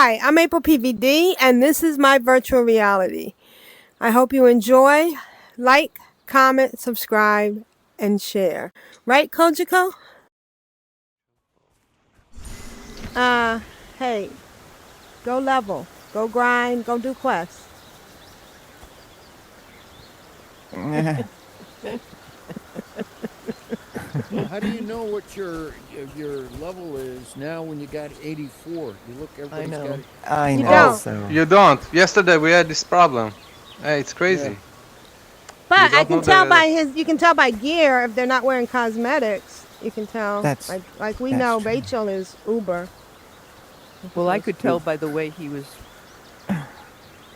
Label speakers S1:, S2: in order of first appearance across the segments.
S1: Hi, I'm AprilPvd, and this is my virtual reality. I hope you enjoy. Like, comment, subscribe, and share. Right, Kojiko? Hey, go level, go grind, go do quests.
S2: How do you know what your level is now when you got 84? You look, everybody's got it.
S3: I know.
S1: You don't.
S3: So.
S4: You don't. Yesterday we had this problem. Hey, it's crazy.
S2: Yeah.
S1: But
S4: You
S1: I
S4: don't
S1: can
S4: know
S1: tell
S4: the-
S1: by his. You can tell by gear if they're not wearing cosmetics. You can tell.
S3: That's-
S1: like we
S3: that's
S1: know,
S3: true.
S1: Rachel is Uber.
S5: Well, I could tell by the way he was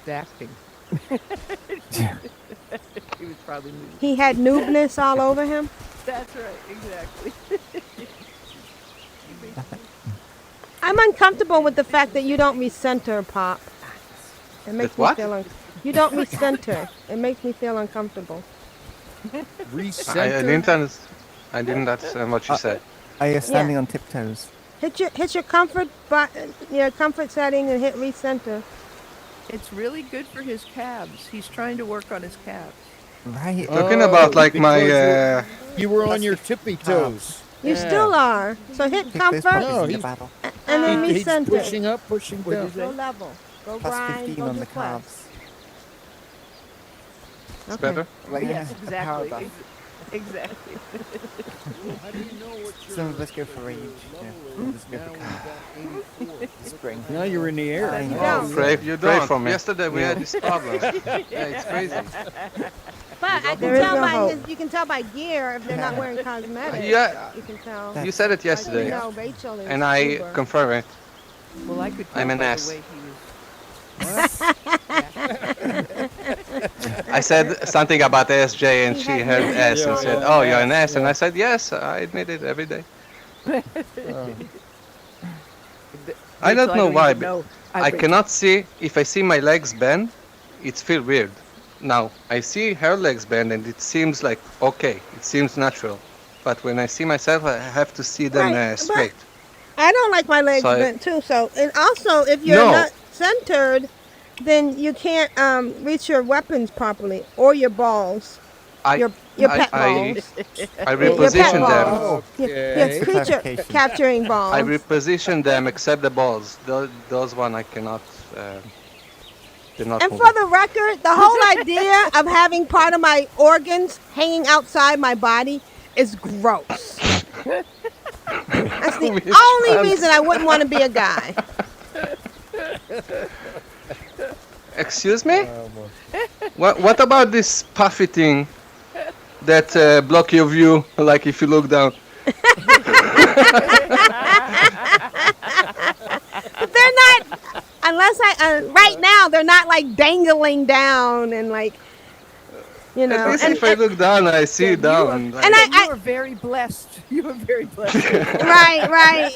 S5: acting. He was probably new.
S1: He had noobness all over him.
S5: That's right, exactly.
S1: I'm uncomfortable with the fact that you don't recenter, Pop. It makes
S4: With what?
S1: me feel you don't recenter. It makes me feel uncomfortable.
S2: Recenter?
S4: I didn't understand what you said.
S3: Are you standing on tiptoes?
S1: Hit your comfort button, your comfort setting, and hit recenter.
S5: It's really good for his calves. He's trying to work on his calves.
S3: Right.
S4: Talking about like my
S2: because you were on your tippy toes.
S1: You still are. So hit
S3: Pick those
S1: comfort
S3: puppies
S2: No,
S3: in the
S2: he's-
S3: battle.
S1: and then
S2: He's
S1: recenter.
S2: pushing up, pushing
S5: What'd
S2: down.
S5: you say?
S1: Go level. Go
S3: Plus
S1: grind.
S3: 15
S1: Go
S3: on
S1: do
S3: the
S1: quests.
S3: calves.
S4: It's
S1: Okay.
S4: better.
S3: Like,
S5: Yes,
S3: power
S5: exactly.
S3: buff.
S5: Exactly.
S2: How do you know what your
S3: Some of us go for rage.
S2: level is now when you got 84?
S3: Spring.
S2: Now you're in the air.
S3: I know.
S1: don't.
S4: Pray for me. Yesterday we had this problem. Yeah, it's crazy.
S1: But I can tell by his. You can tell by gear if they're not wearing cosmetics.
S4: Yeah,
S1: You can tell.
S3: That-
S4: you said it
S1: Like we
S4: yesterday,
S1: know, Rachel is
S4: and I
S1: Uber.
S4: confirm it.
S5: Well, I could tell
S4: I'm an
S5: by
S4: ass.
S5: the way he was.
S4: I said something about SJ, and she heard S and said, "Oh, you're an S," and I said, "Yes, I admit it every day." I don't know why, but I cannot see. If I see my legs bend, it feels weird. Now I see her legs bend, and it seems like okay. It seems natural. But when I see myself, I have to see them
S1: Right, but-
S4: straight.
S1: I don't like my legs
S4: So
S1: bent too. So, and also, if you're
S4: No.
S1: not centered, then you can't reach your weapons properly or your balls. Your pet balls.
S4: I
S1: Your
S4: reposition
S1: pet
S4: them.
S1: balls. Your
S2: Okay.
S1: creature
S3: Clarification.
S1: capturing balls.
S4: I reposition them except the balls. Those one I cannot. They're not
S1: And
S4: moving.
S1: for the record, the whole idea of having part of my organs hanging outside my body is gross. That's the only reason I wouldn't want to be a guy.
S4: Excuse me? What about this puffy thing that block your view, like if you look down?
S1: But they're not, unless right now, they're not like dangling down and like, you know.
S4: At least
S1: And,
S4: if I look down, I see it down.
S1: and
S5: You are very blessed. You are very blessed.
S1: right.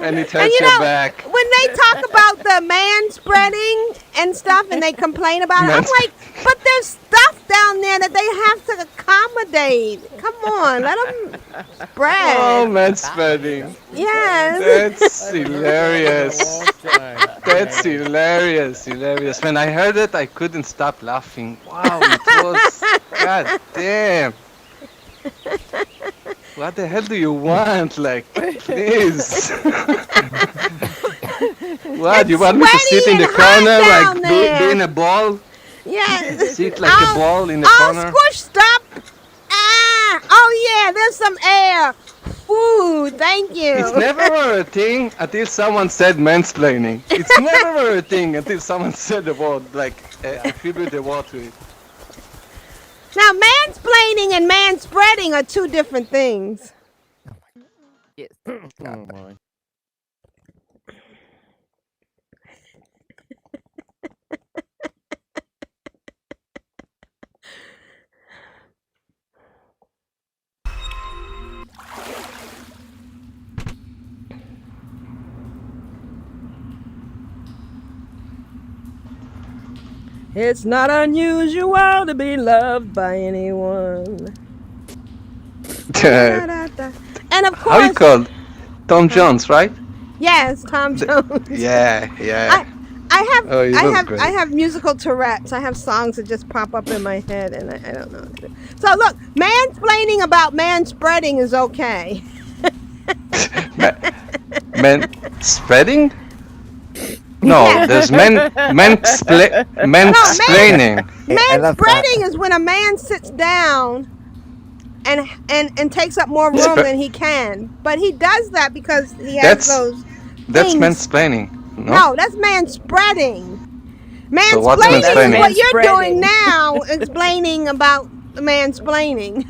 S4: And it hurts
S1: And you
S4: your
S1: know,
S4: back.
S1: when they talk about the manspreading and stuff and they complain about it, I'm like, but there's stuff down there that they have to accommodate. Come on, let them spread.
S4: Oh, manspreading.
S1: Yes.
S4: That's hilarious.
S2: Long time.
S4: That's hilarious. When I heard it, I couldn't stop laughing. Wow, it was. God damn. What the hell do you want? Like, please. What? You want me to sit in the
S1: sweaty and
S4: corner,
S1: hot
S4: like
S1: down there.
S4: be in a ball?
S1: Yes.
S4: Sit like a ball in the corner?
S1: Squished up. Oh yeah, there's some air. Food, thank you.
S4: It's never were a thing until someone said mansplaining. It's never were a thing until someone said the word, like, attribute the word to it.
S1: Now, mansplaining and manspreading are two different things.
S5: Yes.
S2: Oh my.
S1: It's not unusual to be loved by anyone. And of
S4: How you
S1: course,
S4: called? Tom Jones, right?
S1: Yes, Tom Jones.
S4: Yeah, yeah. Oh, he was great.
S1: I have musical Tourette's. I have songs that just pop up in my head, and I don't know what to do. So look, mansplaining about manspreading is okay.
S4: Men spreading? No,
S1: Yeah.
S4: there's mansplaining.
S3: I love that.
S1: Manspreading is when a man sits down and takes up more room than he can. But he does that because he has those
S4: That's
S1: things.
S4: mansplaining.
S1: No, that's manspreading.
S4: So what's
S1: Mansplaining is
S4: mansplaining?
S1: what you're doing now, explaining about mansplaining.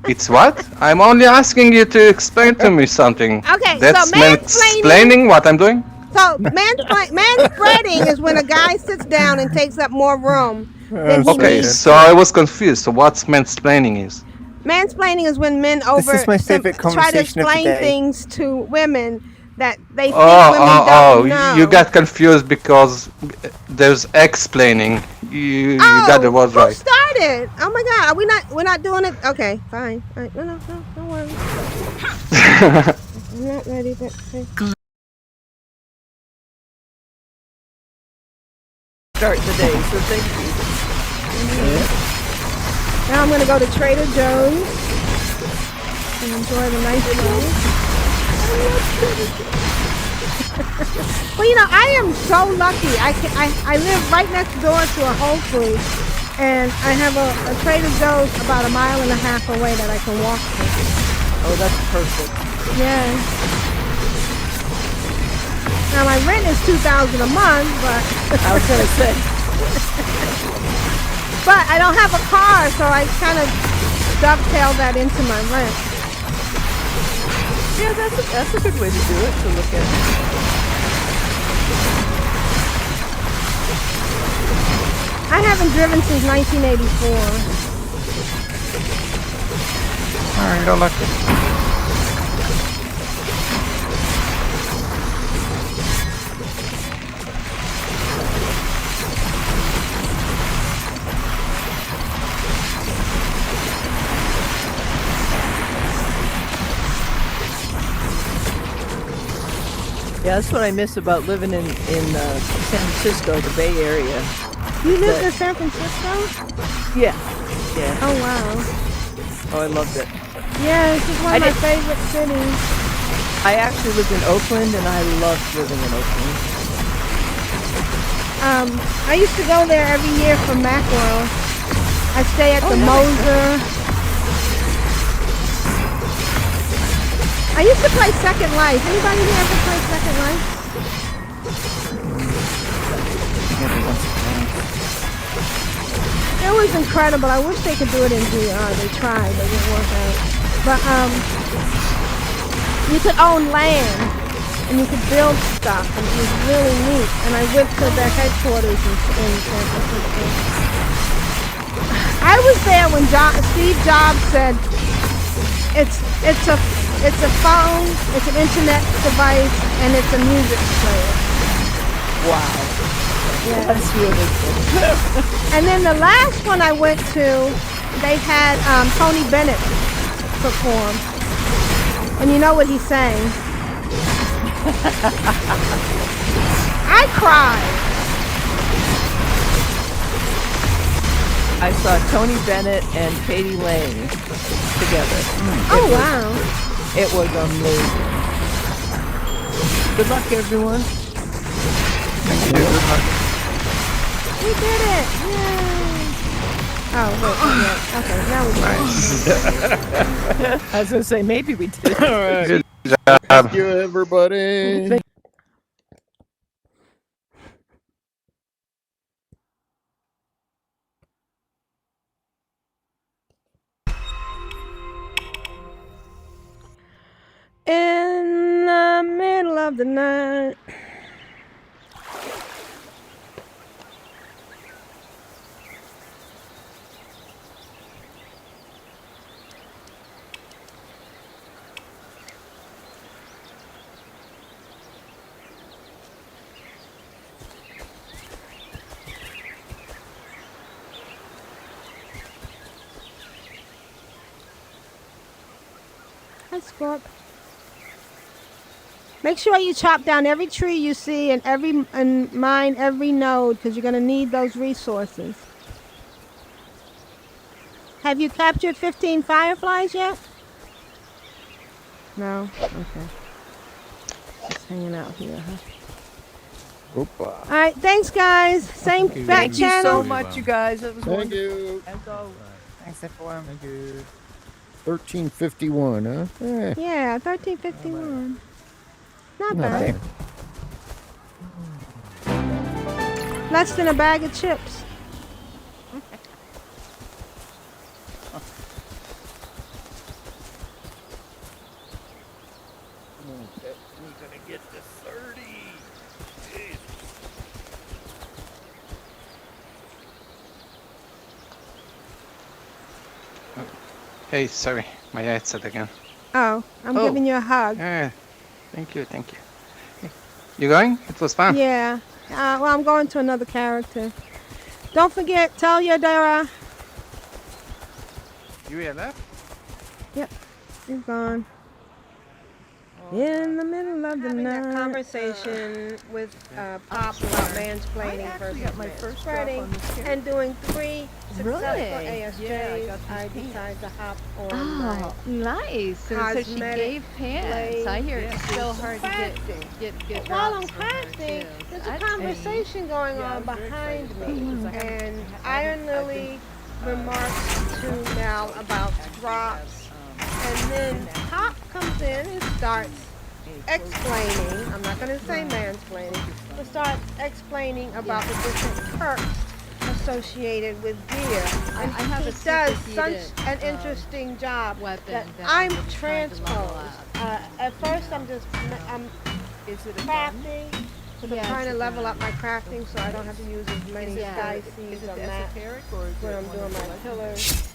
S4: It's what? I'm only asking you to explain to me something.
S1: Okay,
S4: That's
S1: so mansplaining.
S4: mansplaining what I'm doing?
S1: So manspreading is when a guy sits down and takes up more room than he
S4: Okay,
S1: needs.
S4: so I was confused. So what's mansplaining is?
S1: Mansplaining is when men
S3: This is my favorite
S1: try to
S3: conversation of the
S1: explain
S3: day.
S1: things to women that they think women don't know.
S4: You got confused because there's explaining. You got the word
S1: who
S4: right.
S1: started? Oh my God, we're not doing it. Okay, fine. All right, no, don't worry. I'm not ready. But, okay.
S5: Start the day, so thank you.
S1: Now I'm gonna go to Trader Joe's and enjoy the nice meal. Well, you know, I am so lucky. I live right next door to a Whole Foods, and I have a Trader Joe's about 1.5 miles away that I can walk to.
S5: Oh, that's perfect.
S1: Yeah. Now my rent is $2,000 a month, but
S5: I was gonna say.
S1: but I don't have a car, so I kind of dovetail that into my rent.
S5: Yeah, that's a good way to do it, to look at it.
S1: I haven't driven since 1984.
S4: I don't like it.
S5: Yeah, that's what I miss about living in San Francisco, the Bay Area.
S1: You lived in San Francisco?
S5: Yeah. Yeah.
S1: Oh, wow.
S5: Oh, I loved it.
S1: Yeah, this is one of my favorite cities.
S5: I actually lived in Oakland, and I loved living in Oakland.
S1: I used to go there every year for Macworld. I stay at the Moser. I used to play Second Life. Anybody here ever play Second Life? It was incredible. I wish they could do it in VR. They tried, but it didn't work out. But you could own land and you could build stuff, and it was really neat. And I went to their headquarters in San Francisco. I was there when Steve Jobs said, it's a phone, it's an internet device, and it's a music player.
S5: Wow.
S1: Yeah.
S5: That's really cool.
S1: And then the last one I went to, they had Tony Bennett perform. And you know what he sang? I cried.
S5: I saw Tony Bennett and Katie Lang together.
S1: Oh, wow.
S5: It was amazing. Good luck, everyone.
S4: Thank you.
S1: We did it! Yay! Oh, wait, yeah. Okay, now we
S5: I was going to say, maybe we did.
S2: All right.
S4: Good
S2: Thank
S4: job.
S2: you, everybody.
S1: In the middle of the night. Hi, Scorp. Make sure you chop down every tree you see and mine every node because you're going to need those resources. Have you captured 15 fireflies yet? No? Okay. Just hanging out here, huh?
S2: Opa.
S1: All right, thanks, guys. Same back
S5: Thank you so
S1: channel.
S5: much, you guys. It was
S2: Thank
S5: wonderful.
S2: you.
S5: As always.
S3: Thanks, everyone. Thank you.
S2: 1351, huh?
S1: Yeah, 1351. Not
S2: Not
S1: bad.
S2: bad.
S1: Less than a bag of chips.
S2: We're gonna get to 30. Jeez.
S4: Hey, sorry, my headset again.
S1: Oh, I'm giving you a hug.
S4: Thank you, thank you. You going? It was fun.
S1: Yeah. Well, I'm going to another character. Don't forget, tell your Dara.
S4: You left?
S1: Yep, you've gone. In the middle of the night. That conversation with Pop about mansplaining versus
S5: got my first drop
S1: manspreading,
S5: on this character.
S1: and doing 3 successful
S5: Really?
S1: ASJs.
S5: Yeah, I got
S1: I
S5: these
S1: decided to hop on
S6: Oh, nice. And so she
S1: cosmetic
S6: gave pants. I hear it's
S5: blade.
S6: so hard to
S1: Crafting.
S6: get
S1: While I'm
S6: drops from her,
S1: crafting,
S6: too.
S1: there's a
S6: That's
S1: conversation going
S5: Yeah,
S1: on
S5: I'm very
S1: behind
S5: excited
S1: me,
S5: about it, 'cause I haven't-
S1: and
S5: I
S1: Iron
S5: haven't- I've
S1: Lily
S5: been,
S1: remarks to Mel about drops, and then Pop comes in and starts explaining, I'm not going to say mansplaining, but start explaining about the different perks associated with gear. And
S6: I have
S1: he
S6: a
S1: does such
S6: superheated,
S1: an interesting job
S6: weapon
S1: that
S6: that
S1: I'm
S6: I'm really trying to level
S1: transposed. At first I'm
S5: Is it a gun?
S1: crafting, because
S6: Yeah,
S1: I'm trying
S6: it's
S1: to
S6: a
S1: level
S6: gun.
S1: up my crafting so I don't have to use as many
S6: Yeah.
S1: sky
S5: Is
S1: seeds
S5: it
S1: or mats
S5: esoteric or is
S1: when
S5: it
S1: I'm
S5: one
S1: doing
S5: of the
S1: my
S5: legendary?
S1: pillars.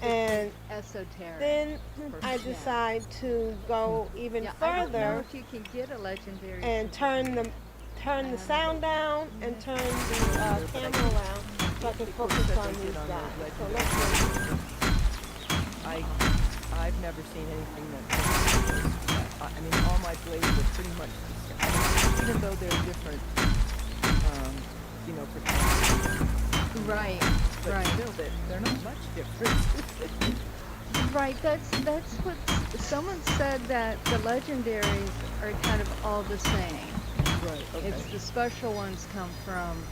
S1: And
S6: Esoteric.
S1: then I
S6: Yeah.
S1: decide to go even
S6: Yeah, I don't know
S1: further
S6: if you can get a legendary.
S1: and turn the sound down and turn the camera around so I can focus on these guys. So let's see.
S5: I've never seen anything that. I mean, all my blades are pretty much the same, even though they're different. For
S6: Right,
S5: but
S6: right.
S5: still, they're not much different.
S6: Right, that's what someone said, that the legendaries are kind of all the same.
S5: Right. Okay.
S6: It's the special ones come from,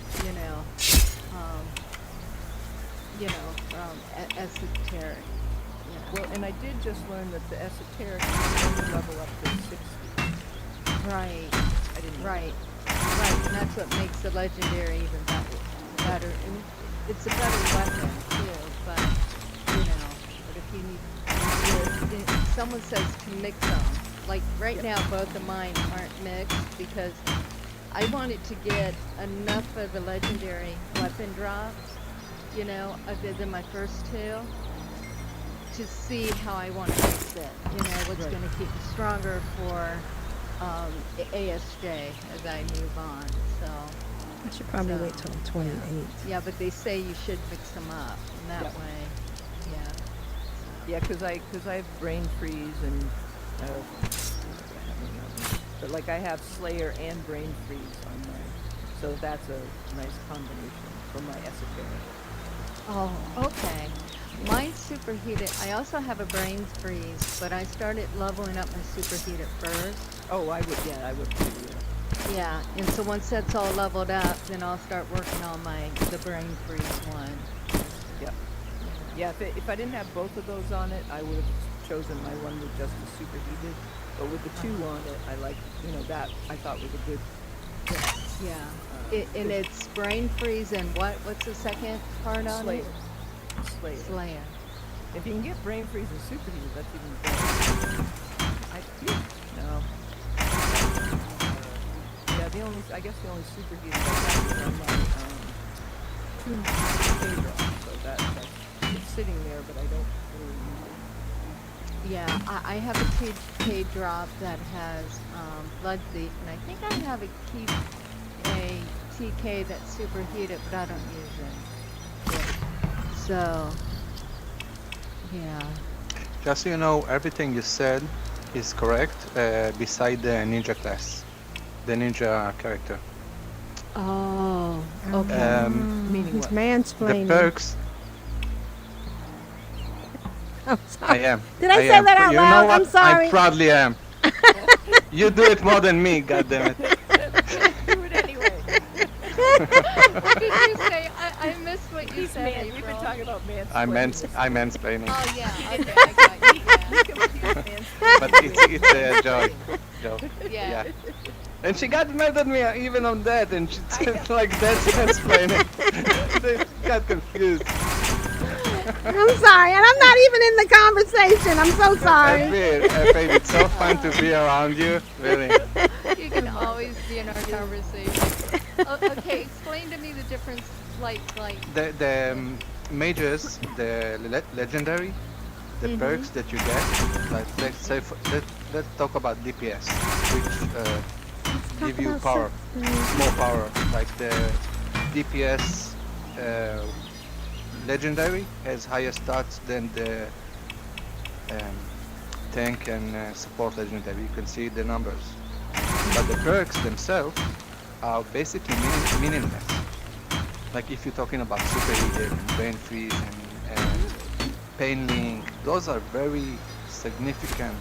S6: esoteric.
S5: Well, and I did just learn that the esoteric is only level up to 60.
S6: Right,
S5: I didn't know
S6: right, right. And that's what makes the legendary even better. And it's a better weapon too, but if you need, if someone says to mix them, like right now both of mine aren't mixed because I wanted to get enough of the legendary weapon drops, other than my first two, to see how I want to mix it. What's
S5: Right.
S6: going to keep me stronger for ASJ as I move on. So
S1: I should probably
S6: So,
S1: wait till I'm 28.
S6: yeah, but they say you should mix them up, and that
S5: Yep.
S6: way, yeah.
S5: Yeah, because I have brain freeze and but like I have Slayer and brain freeze on mine, so that's a nice combination for my esoteric.
S6: Oh, okay. Mine's superheated. I also have a brain freeze, but I started leveling up my superheated first.
S5: Oh, I would too. Yeah.
S6: Yeah, and so once that's all leveled up, then I'll start working on the brain freeze one.
S5: Yep. Yeah, if I didn't have both of those on it, I would have chosen my one with just the superheated. But with the two on it, I like, that I thought was a good.
S6: Yeah. And it's brain freeze and what's the second part on
S5: Slayer.
S6: it?
S5: Slayer.
S6: Slayer.
S5: If you can get brain freeze and superheated, that's even better. No. Yeah, I guess the only superheated I have is on my 2K drop, so that's it's sitting there, but I don't really use it.
S6: Yeah, I have a TK drop that has Blood Thief, and I think I have a TK that's superheated, but I don't use it. Yeah. So, yeah.
S4: Just so you know, everything you said is correct, beside the ninja class, the ninja character.
S6: Oh, okay.
S5: Meaning
S1: He's
S5: what?
S4: The
S1: mansplaining.
S4: perks,
S1: Oh,
S4: I
S1: sorry.
S4: am.
S1: Did I say
S4: am.
S1: that out
S4: You know
S1: loud?
S4: what?
S1: I'm sorry.
S4: I proudly am. You do it more than me, goddammit.
S5: Do it anyway.
S6: What did you say? I missed what you said,
S5: We've been
S6: April.
S5: talking about mansplaining.
S4: I'm mansplaining.
S6: Oh, yeah. Okay, I got you.
S4: But it's a joke.
S6: Yeah.
S4: Yeah. And she got mad at me even on that, and she said like that's mansplaining. They got confused.
S1: I'm sorry, and I'm not even in the conversation. I'm so sorry.
S4: April, it's so fun to be around you. Really.
S6: You can always be in our conversation. Okay, explain to me the difference, like.
S4: The mages, the legendary, the perks that you get. Like let's say, let's talk about DPS, which give you power, more power. Like the DPS legendary has higher stats than the tank and support legendary. You can see the numbers, but the perks themselves are basically meaningless. Like if you're talking about superheated and brain freeze and pain link, those are very significant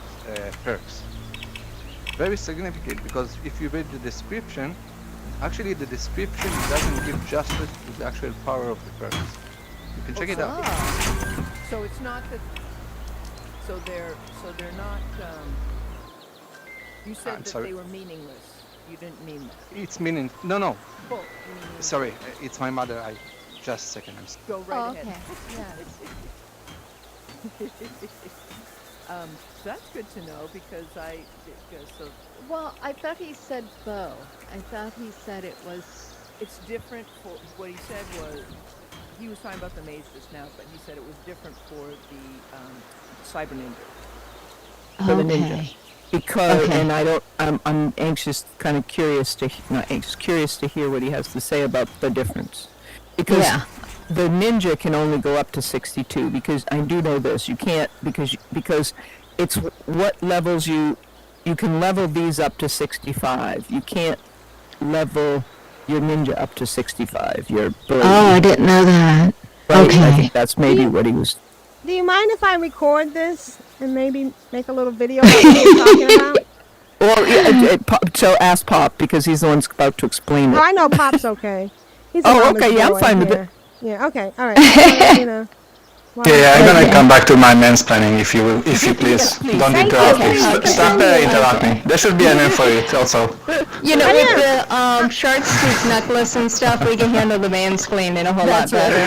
S4: perks. Very significant, because if you read the description, actually the description doesn't give justice to the actual power of the perks. You can check it out.
S5: So it's not that. So they're not. You said
S4: I'm
S5: that
S4: sorry.
S5: they were meaningless. You didn't mean that.
S4: It's meaning. No.
S5: Well, you mean
S4: Sorry, it's my mother. Just a second.
S5: go right
S6: Oh,
S5: ahead.
S6: okay. Yes.
S5: So that's good to know because so
S6: Well, I thought he said bow. I thought he said it was.
S5: it's different for what he said was he was talking about the mage just now, but he said it was different for the cyber ninja.
S7: For the ninja. Because, and I'm anxious, kind of curious curious to hear what he has to say about the difference. Because the ninja can only go up to 62, because I do know this, you can't, because it's what levels you can level these up to 65. You can't level your ninja up to 65. Your blade.
S8: Oh, I didn't know that.
S7: Right?
S8: Okay.
S7: I think that's maybe what he was.
S1: Do you mind if I record this and maybe make a little video about what you're talking about?
S7: Well, so ask Pop, because he's the one about to explain it.
S1: Oh, I know Pop's okay. He's a
S7: Oh,
S1: mama's
S7: okay, yeah, I'm
S1: boy,
S7: fine with
S1: yeah.
S7: it.
S1: Yeah, okay, all right. You know,
S4: Yeah, I'm gonna come back to my mansplaining if you please. Don't
S1: Thank
S4: interrupt
S1: you.
S4: me. Stop interrupting. There should be a name for it also.
S8: You know, with the shark tooth necklace and stuff, we can handle the mansplaining a whole lot better.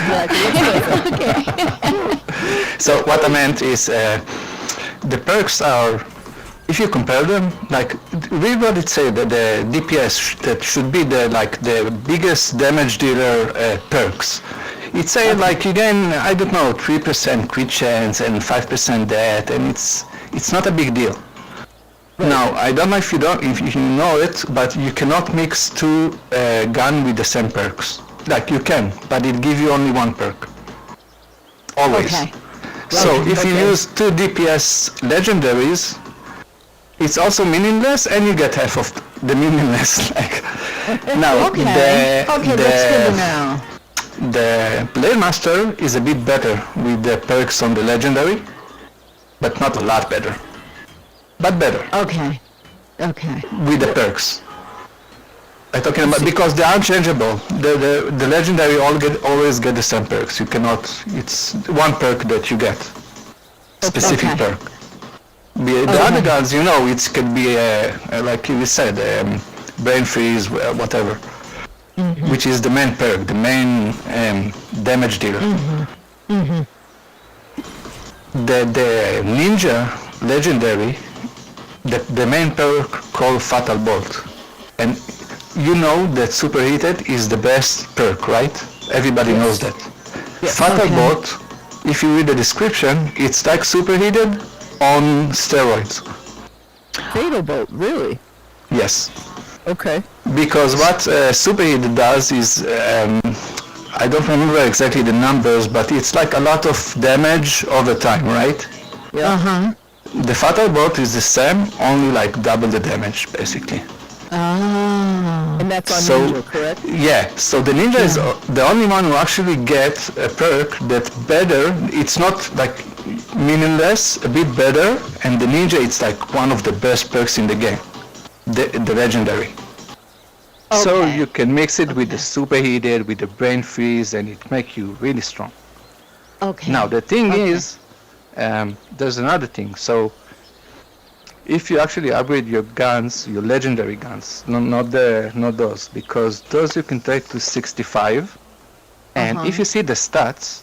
S4: So what I meant is the perks are, if you compare them, like read what it said, that the DPS that should be the biggest damage dealer perks. It said like you gain, I don't know, 3% crit chance and 5% death, and it's not a big deal. Now I don't know if you know it, but you cannot mix two gun with the same perks. Like you can, but it gives you only one perk. Always.
S8: Okay.
S4: So if you use two DPS legendaries, it's also meaningless, and you get half of the meaningless. Now
S8: Okay, that's good to know.
S4: the Blade Master is a bit better with the perks on the legendary, but not a lot better. But better
S8: Okay.
S4: with the perks. I'm talking about because they are changeable. The legendary always get the same perks. You cannot. It's one perk that you get. Specific
S8: Okay.
S4: perk. The other guns, it could be like you said, brain freeze, whatever, which is the main perk, the main damage dealer. The ninja legendary, the main perk called Fatal Bolt, and you know that Superheated is the best perk, right? Everybody knows that. Fatal Bolt, if you read the description, it's like Superheated on steroids.
S7: Fatal Bolt, really?
S4: Yes.
S7: Okay.
S4: Because what Superheated does is, I don't remember exactly the numbers, but it's like a lot of damage over time, right?
S7: Yeah.
S9: the fatal bolt is the same, only like double the damage, basically.
S8: Ah.
S7: And that's on
S9: So-
S7: Ninja, correct?
S9: Yeah, so the ninja is the only one who actually gets a perk that better, it's not like meaningless, a bit better, and the ninja it's like one of the best perks in the game, the legendary. So
S8: Okay.
S9: you can mix it with the
S8: Okay.
S9: superheated, with the brain freeze, and it makes you really strong.
S8: Okay.
S9: Now the thing
S8: Okay.
S9: is, there's another thing. So if you actually upgrade your guns, your legendary guns, not those, because those you can take to 65. And if you see the stats,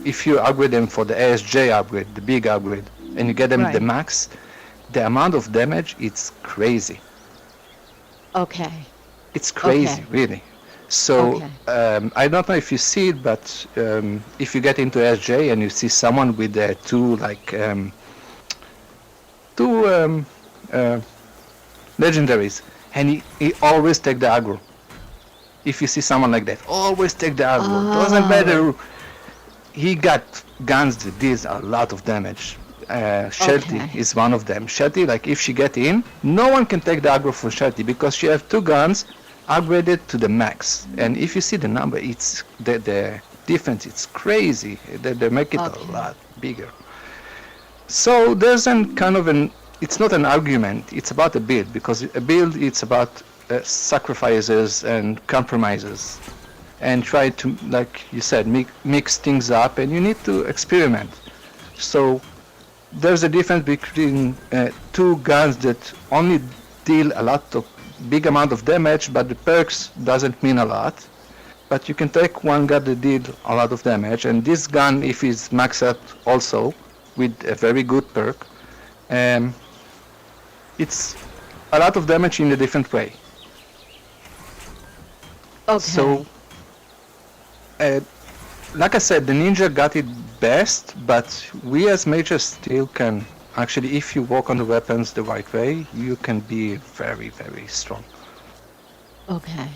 S9: if you upgrade them for the ASJ upgrade, the big upgrade, and you get them the
S8: Right.
S9: max, the amount of damage, it's crazy.
S8: Okay.
S9: It's crazy,
S8: Okay.
S9: really. So
S8: Okay.
S9: I don't know if you see it, but if you get into SJ and you see someone with two legendaries, and he always take the aggro. If you see someone like that, always take the aggro. Doesn't matter. He got guns that deals a lot of damage. Shelty
S8: Okay.
S9: is one of them. Shelty, like if she get in, no one can take the aggro for Shelty because she have two guns upgraded to the max. And if you see the number, it's the difference. It's crazy. They make it a lot bigger. So there's an kind of an. It's not an argument. It's about a build, because a build it's about sacrifices and compromises, and try to, like you said, mix things up, and you need to experiment. So there's a difference between two guns that only deal a lot of big amount of damage, but the perks doesn't mean a lot. But you can take one gun that did a lot of damage, and this gun, if it's maxed out also with a very good perk, it's a lot of damage in a different way.
S8: Okay.
S9: So, like I said, the ninja got it best, but we as mages still can, actually, if you work on the weapons the right way, you can be very, very strong.
S8: Okay.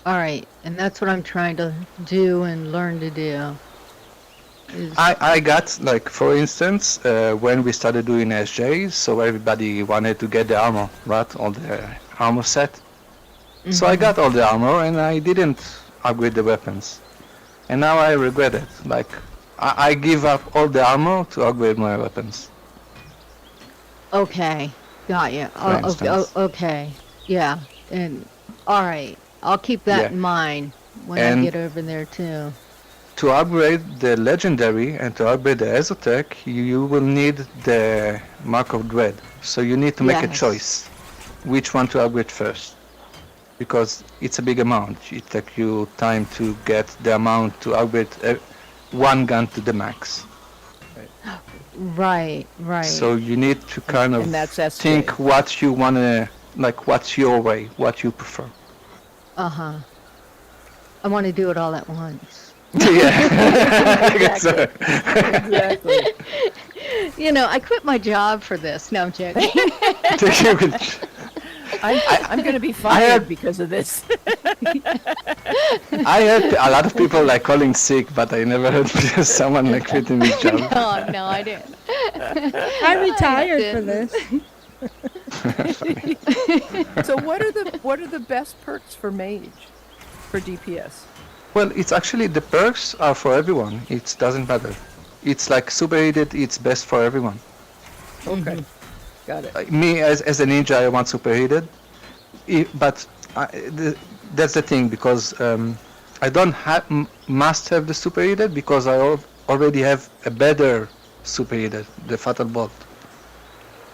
S8: All right. And that's what I'm trying to do and learn to do.
S9: I got, like, for instance, when we started doing SJs, so everybody wanted to get the armor, right? All the armor set. So I got all the armor and I didn't upgrade the weapons. And now I regret it. Like, I give up all the armor to upgrade my weapons.
S8: Okay. Got you.
S9: For instance.
S8: Okay. Yeah. And all right. I'll keep that
S9: Yeah.
S8: in mind when I
S9: And-
S8: get over there too.
S9: To upgrade the legendary and to upgrade the Exotech, you will need the Mark of Dread. So you need to make a
S8: Yes.
S9: choice which one to upgrade first. Because it's a big amount. It takes you time to get the amount to upgrade one gun to the max.
S8: Right. Right.
S9: So you need to kind of
S7: And that's SJ.
S9: think what you want to, like what's your way, what you prefer.
S8: Uh-huh. I want to do it all at once.
S9: Yeah. I guess so.
S7: Exactly.
S8: You know, I quit my job for this. No, I'm joking.
S7: I'm going to be fired because of this.
S9: I heard a lot of people like calling sick, but I never heard someone like quitting his job.
S8: No, I didn't.
S1: I retired for this.
S5: So what are the best perks for mage, for DPS?
S9: Well, it's actually the perks are for everyone. It doesn't matter. It's like superheated. It's best for everyone.
S5: Okay, got it.
S9: Me as a ninja, I want superheated, but that's the thing, because I don't must have the superheated, because I already have a better superheated, the fatal bolt.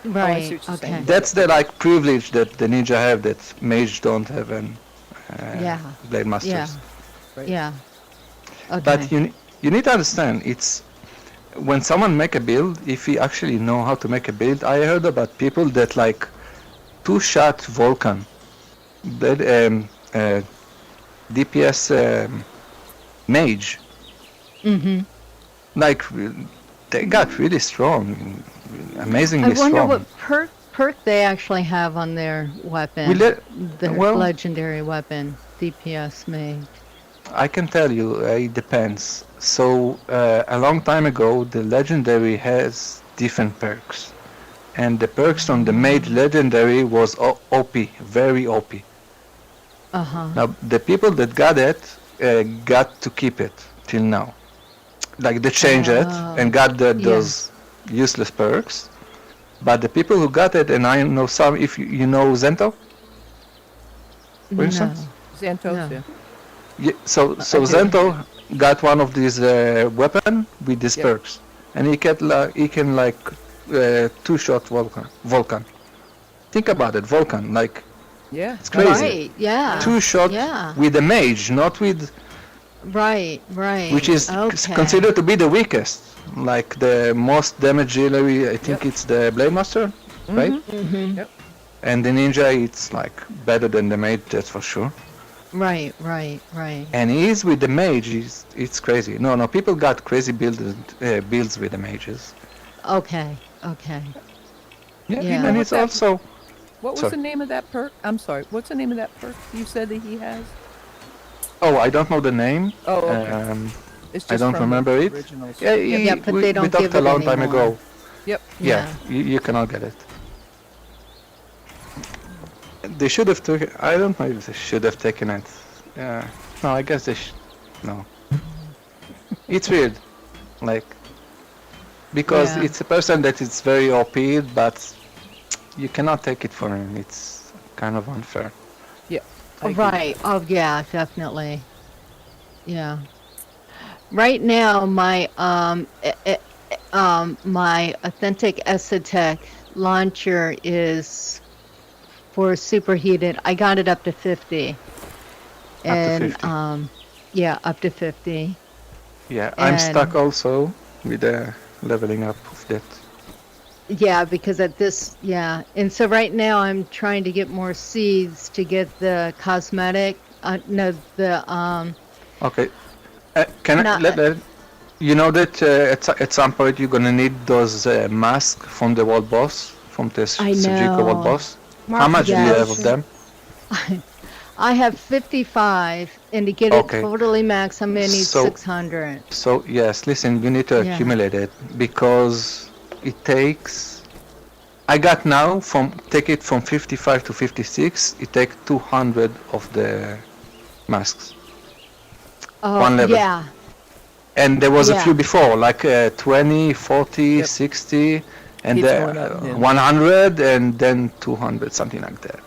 S5: see
S8: Right.
S5: what you're
S8: Okay.
S5: saying.
S9: That's the like privilege that the ninja have that mage don't have in
S8: Yeah.
S9: blade masters.
S8: Yeah.
S5: Right.
S8: Yeah. Okay.
S9: But you need to understand, it's when someone make a build, if you actually know how to make a build, I heard about people that like two-shot Vulcan, that DPS mage, like they got really strong, amazingly
S8: I wonder
S9: strong.
S8: what perk they actually have on their weapon. Their
S9: well-
S8: legendary weapon, DPS mage.
S9: I can tell you, it depends. So a long time ago, the legendary has different perks. and the perks on the mage legendary was OP, very OP. Now the people that got it got to keep it till now. Like they changed it and got those useless perks. But the people who got it, and I know some, if you know Zento, for instance?
S5: Xantos,
S8: No.
S5: yeah.
S9: Yeah, so Zento got one of these weapon with these perks, and he can like two-shot Vulcan. Think about it, Vulcan, like
S5: Yeah.
S9: it's crazy.
S8: Right, yeah.
S9: Two-shot
S8: Yeah.
S9: with a mage, not with,
S8: Right, right.
S9: which is
S8: okay.
S9: considered to be the weakest. Like the most damage dealer, I think it's the Blade Master, right?
S5: Yep.
S9: And the ninja, it's like better than the mage, that's for sure.
S8: Right, right, right.
S9: And he's with the mage, it's crazy. No, people got crazy builds with the mages.
S8: Okay, okay.
S9: Yeah,
S8: Yeah.
S9: and it's also.
S5: What was
S9: Sorry.
S5: the name of that perk? I'm sorry. What's the name of that perk you said that he has?
S9: Oh, I don't know the name.
S5: Oh, okay. It's just
S9: I don't
S5: from
S9: remember
S5: the
S9: it.
S5: originals.
S9: Yeah,
S8: Yeah, but they don't
S9: we talked
S8: give
S9: a
S8: it
S9: long time
S8: anymore.
S9: ago.
S5: Yep.
S9: Yeah, you cannot get it. They should have taken. I don't know if they should have taken it. No, I guess they no. It's weird, like because
S8: Yeah.
S9: it's a person that is very OP, but you cannot take it for him. It's kind of unfair.
S5: I agree.
S8: Right. Oh, yeah, definitely. Yeah. Right now, my my authentic Esotech launcher is for superheated. I got it up to 50. And
S9: 50.
S8: yeah, up to 50.
S9: Yeah, I'm
S8: And-
S9: stuck also with the leveling up of that.
S8: Yeah, because at this, yeah. And so right now I'm trying to get more seeds to get the cosmetic,
S9: Okay. Can I
S8: Not-
S9: you know that at some point you're gonna need those masks from the world boss, from the
S8: I
S9: Sujiko world
S8: know.
S9: boss? How much do you have of them?
S8: I have 55, and to get
S9: Okay.
S8: it totally max, I'm gonna need
S9: So-
S8: 600.
S9: So yes, listen, you need to
S8: Yeah.
S9: accumulate it because it takes. I got now take it from 55 to 56. It takes 200 of the masks,
S8: Oh,
S9: one level.
S8: yeah,
S9: and there was a
S8: Yeah.
S9: few before, like 20, 40,
S5: Yep.
S9: 60, and
S5: Keeps going up, yeah.
S9: 100, and then 200, something like that.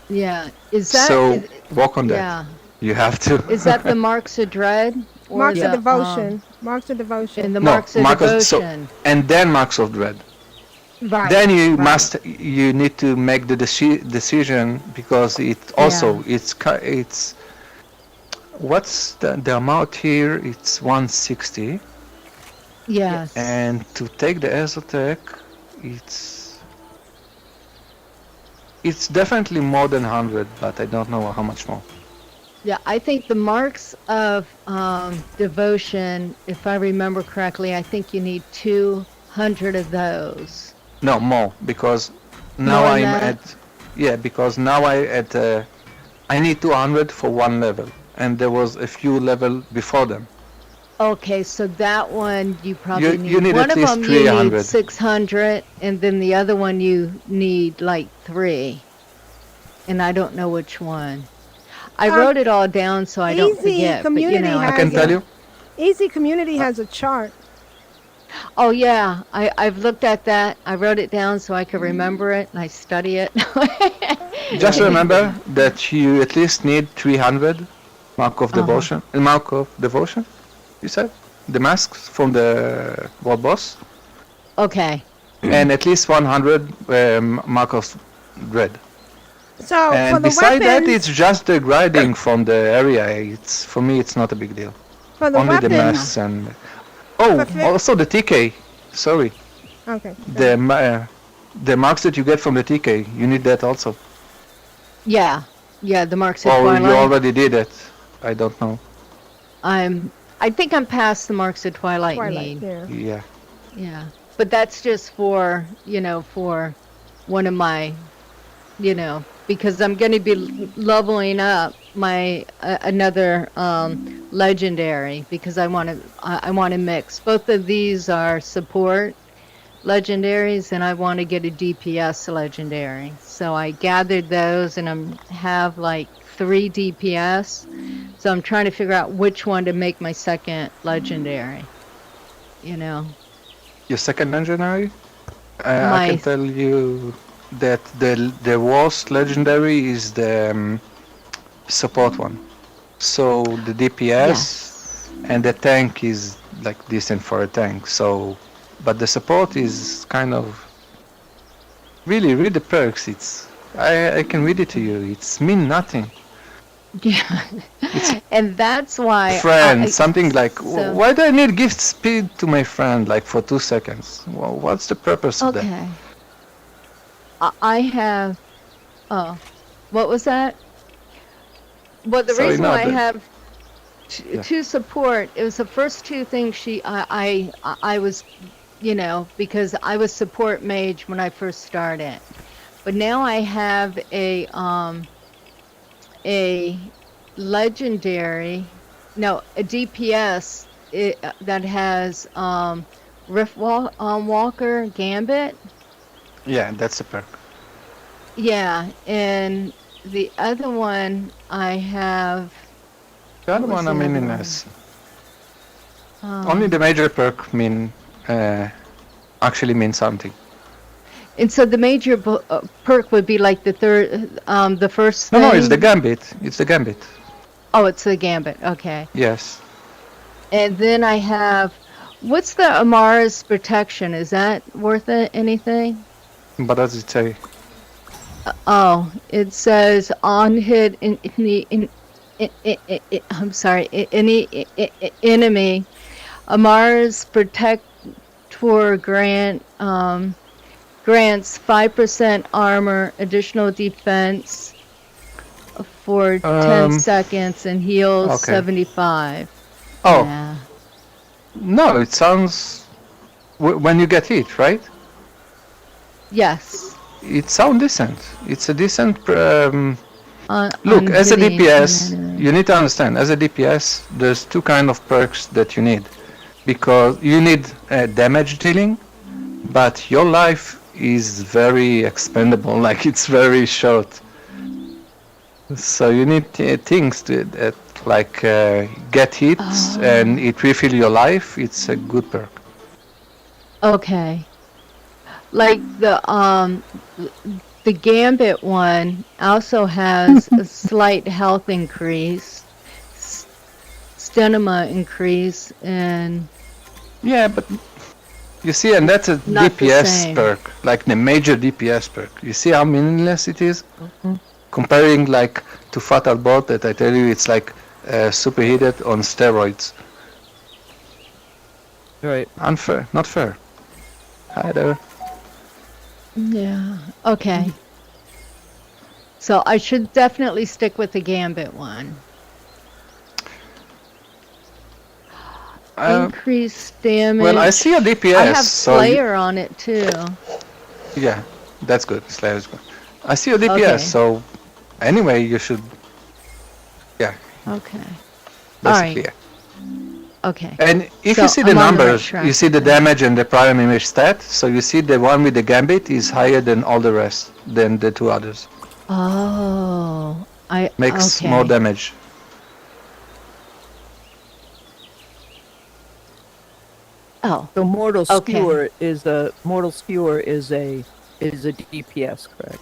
S8: yeah. Is that,
S9: So work on that.
S8: yeah.
S9: You have to.
S8: Is that the Marks of Dread? Or
S1: Marks of
S8: the,
S1: devotion. Marks of devotion.
S8: And the
S9: No,
S8: Marks of
S9: Marks-
S8: Devotion.
S9: and then Marks of Dread.
S8: Right.
S9: Then you
S8: right.
S9: you need to make the decision because it also it's what's the amount here? It's 160,
S8: Yes.
S9: and to take the Exotech, it's definitely more than 100, but I don't know how much more.
S8: Yeah, I think the Marks of Devotion, if I remember correctly, I think you need 200 of those.
S9: No, more, because now
S8: More
S9: I'm
S8: than
S9: at because now I need 200 for one level, and there was a few level before them.
S8: Okay, so that one you probably need.
S9: you need
S8: one
S9: at
S8: of
S9: least
S8: them you
S9: 300.
S8: need 600, and then the other one you need like 3. And I don't know which one. I wrote it all down so I don't
S1: Easy
S8: forget. But, you
S1: Community
S8: know,
S9: I can
S1: has
S9: tell you.
S1: Easy Community has a chart.
S8: oh yeah, I've looked at that. I wrote it down so I could remember it, and I study it.
S9: Just remember that you at least need 300 Mark of Devotion. Mark of Devotion, you said? The masks from the world boss.
S8: Okay.
S9: And at least 100 Mark of Dread.
S1: So for
S9: And
S1: the
S9: beside that,
S1: weapons,
S9: it's just the grinding from the area. It's for me, it's not a big deal.
S1: for the
S9: Only the
S1: weapons.
S9: masks and oh,
S1: For fi-
S9: also the TK. Sorry,
S1: Okay.
S9: the marks that you get from the TK, you need that also.
S8: Yeah. Yeah, the Marks of
S9: Or you
S8: Twilight.
S9: already did it. I don't know.
S8: I think I'm past the Marks of Twilight,
S1: Twilight.
S8: need.
S1: Yeah.
S9: Yeah.
S8: Yeah. But that's just for, for one of my, because I'm going to be leveling up my another legendary because I want to mix. Both of these are support legendaries, and I want to get a DPS legendary. So I gathered those, and I have like 3 DPS. So I'm trying to figure out which one to make my second legendary. You know.
S9: Your second legendary? I can tell you that the worst legendary is the support one. So the DPS and the tank is like decent for a tank. So, but the support is kind of really read the perks. I can read it to you. It's mean nothing.
S8: Yeah, and that's why
S9: something like
S8: so,
S9: why do I need gift speed to my friend like for 2 seconds? Well, what's the purpose of that?
S8: Okay. I have. Oh, what was that? Well, the reason why I have two support, it was the first 2 things I was, you know, because I was support mage when I first started, but now I have a legendary, no, a DPS that has Rift Walker Gambit.
S9: Yeah, that's a perk.
S8: Yeah, and the other one I have.
S9: The other one, I mean, only the major perk actually means something.
S8: And so the major perk would be like the first thing?
S9: No, it's the Gambit. It's the Gambit.
S8: Oh, it's the Gambit. Okay.
S9: Yes.
S8: And then I have, what's the Amara's Protection? Is that worth anything?
S9: What does it say?
S8: Oh, it says on hit I'm sorry, any enemy, Amara's Protector grants 5% armor, additional defense for 10 seconds, and heals 75.
S9: Oh.
S8: Yeah.
S9: No, it sounds... when you get hit, right?
S8: Yes.
S9: It sounds decent. It's a decent... look, as a DPS, you need to understand, as a DPS, there's 2 kind of perks that you need. Because you need damage dealing, but your life is very expendable, like it's very short. So you need things to like get hits and it refill your life. It's a good perk.
S8: Okay. Like the Gambit one also has a slight health increase, stamina increase, and
S9: yeah, but you see, and that's a DPS perk, like the major DPS perk. You see how meaningless it is? Comparing like to Fatal Bot that I tell you it's like superheated on steroids.
S7: Right.
S9: Unfair, not fair. Hi there.
S8: yeah, okay. So I should definitely stick with the Gambit one. Increased damage.
S9: Well, I see a DPS.
S8: I have Slayer on it too.
S9: Yeah, that's good. Slayer is good. I see a DPS, so anyway, you should. Yeah.
S8: Okay.
S9: Basically,
S8: yeah. Okay.
S9: And if you see the numbers, you see the damage and the prime image stat. So you see the one with the Gambit is higher than all the rest, than the 2 others.
S8: Oh,
S9: makes more damage.
S8: Oh.
S7: So Mortal Skewer is a DPS, correct?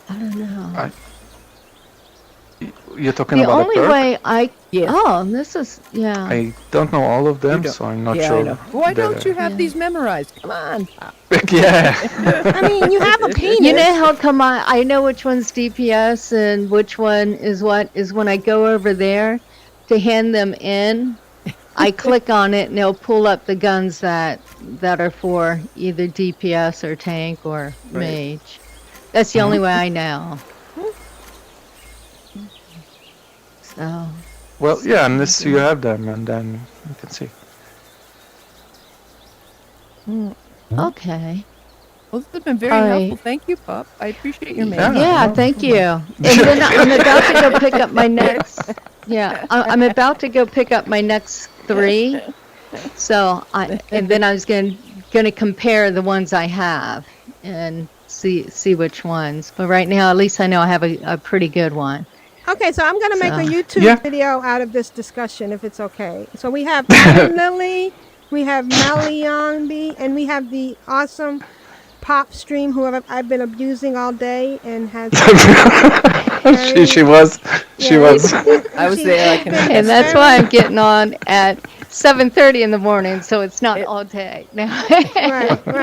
S8: I don't know.
S9: You're talking about a perk?
S8: The only way oh, this is,
S9: I don't know all of them, so I'm not sure.
S5: I know. Why don't you have these memorized? Come on.
S9: Yeah.
S1: I mean, you have a penis.
S8: You know how come I know which one's DPS and which one is what, is when I go over there to hand them in, I click on it and they'll pull up the guns that are for either DPS or tank or mage. That's the only way I know. So.
S9: Well, yeah, unless you have them, and then you can see.
S8: Okay.
S5: Well, this has been very helpful. Thank you, Pup. I appreciate your mail.
S8: Yeah, thank you. And then I'm about to go pick up my next. Yeah, I'm about to go pick up my next 3. So and then I was going to compare the ones I have and see which ones. But right now, at least I know I have a pretty good one.
S1: Okay, so I'm going to make a YouTube video out of this discussion, if it's okay. So we have Iron Lily, we have Maliambi, and we have the awesome Pop Stream, who I've been abusing all day and has...
S9: she was.
S5: I was there.
S8: And that's why I'm getting on at 7:30 in the morning, so it's not all day.
S1: Right. All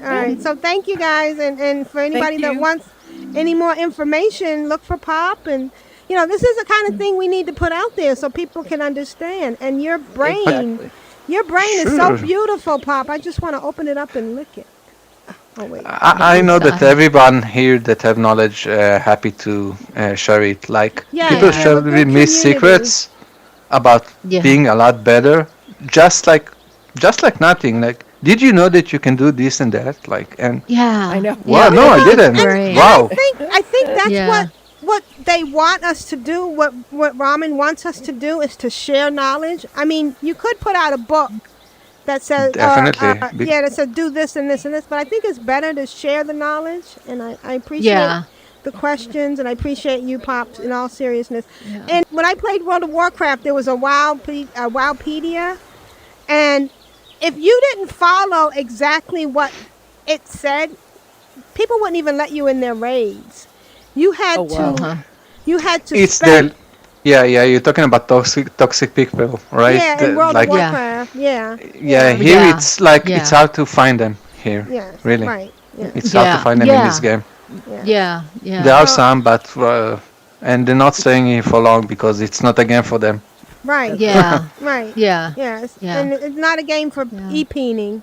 S1: right. So thank you guys, and for anybody that wants any more information, look for Pop. And this is the kind of thing we need to put out there so people can understand. And your brain is so beautiful, Pop. I just want to open it up and lick it. Oh, wait.
S9: I know that everyone here that have knowledge happy to share it. Like people share with me secrets about being a lot better. Just like nothing. Like, did you know that you can do this and that? Like, and
S8: I
S5: know.
S9: Wow, no, I didn't. Wow.
S1: I think that's what they want us to do. What Ramen wants us to do is to share knowledge. I mean, you could put out a book that says that says do this and this and this, but I think it's better to share the knowledge. And I appreciate the questions, and I appreciate you, Pops, in all seriousness. And when I played World of Warcraft, there was a Wowpedia, and if you didn't follow exactly what it said, people wouldn't even let you in their raids. You had you had to spend...
S9: you're talking about toxic people, right?
S1: Yeah, in World of Warcraft,
S9: here it's like it's hard to find them here. Yeah, really. Right. Yeah. It's hard to find them in this game.
S8: Yeah.
S9: There are some, but and they're not staying here for long because it's not a game for them.
S1: Right.
S8: Yeah.
S1: Right.
S8: Yeah.
S1: Yes. Yeah. And it's not a game for e-peening,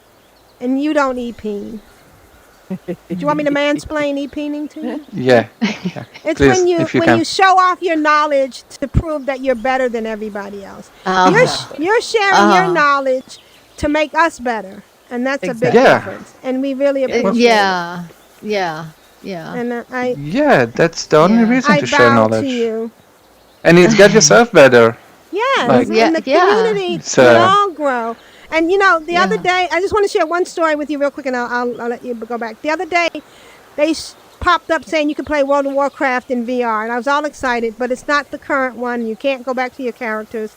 S1: and you don't e-peen. Do you want me to mansplain e-peening to you?
S9: Yeah.
S1: It's
S9: please,
S1: when you show off your knowledge to prove that you're better than everybody else. You're sharing your knowledge to make us better, and that's a big difference. And we really appreciate it.
S8: Yeah.
S1: And
S9: that's the only reason to share knowledge.
S1: To you.
S9: And it's get yourself better.
S1: Yes, and the community will all grow. And the other day, I just want to share one story with you real quick, and I'll let you go back. The other day, they popped up saying you could play World of Warcraft in VR, and I was all excited, but it's not the current one. You can't go back to your characters.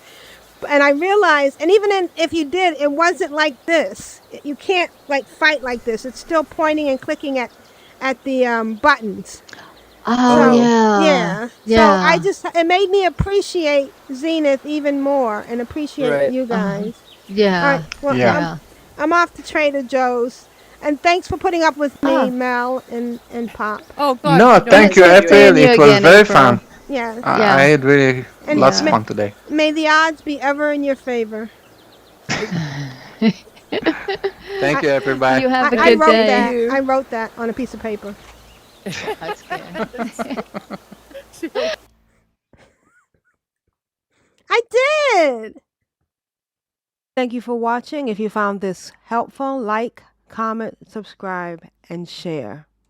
S1: And I realized, and even if you did, it wasn't like this. You can't fight like this. It's still pointing and clicking at the buttons. So it made me appreciate Zenith even more and appreciate you guys.
S8: Yeah.
S1: All right, well, I'm off to Trader Joe's. And thanks for putting up with me, Mel and Pop.
S5: Oh, God.
S9: No, thank you, April. It was very fun.
S1: Yeah.
S9: I had really lots of fun today.
S1: May the odds be ever in your favor.
S9: Thank you, everybody.
S8: You have a good day.
S1: I wrote that on a piece of paper.
S8: That's good.
S1: I did! Thank you for watching. If you found this helpful, like, comment, subscribe, and share.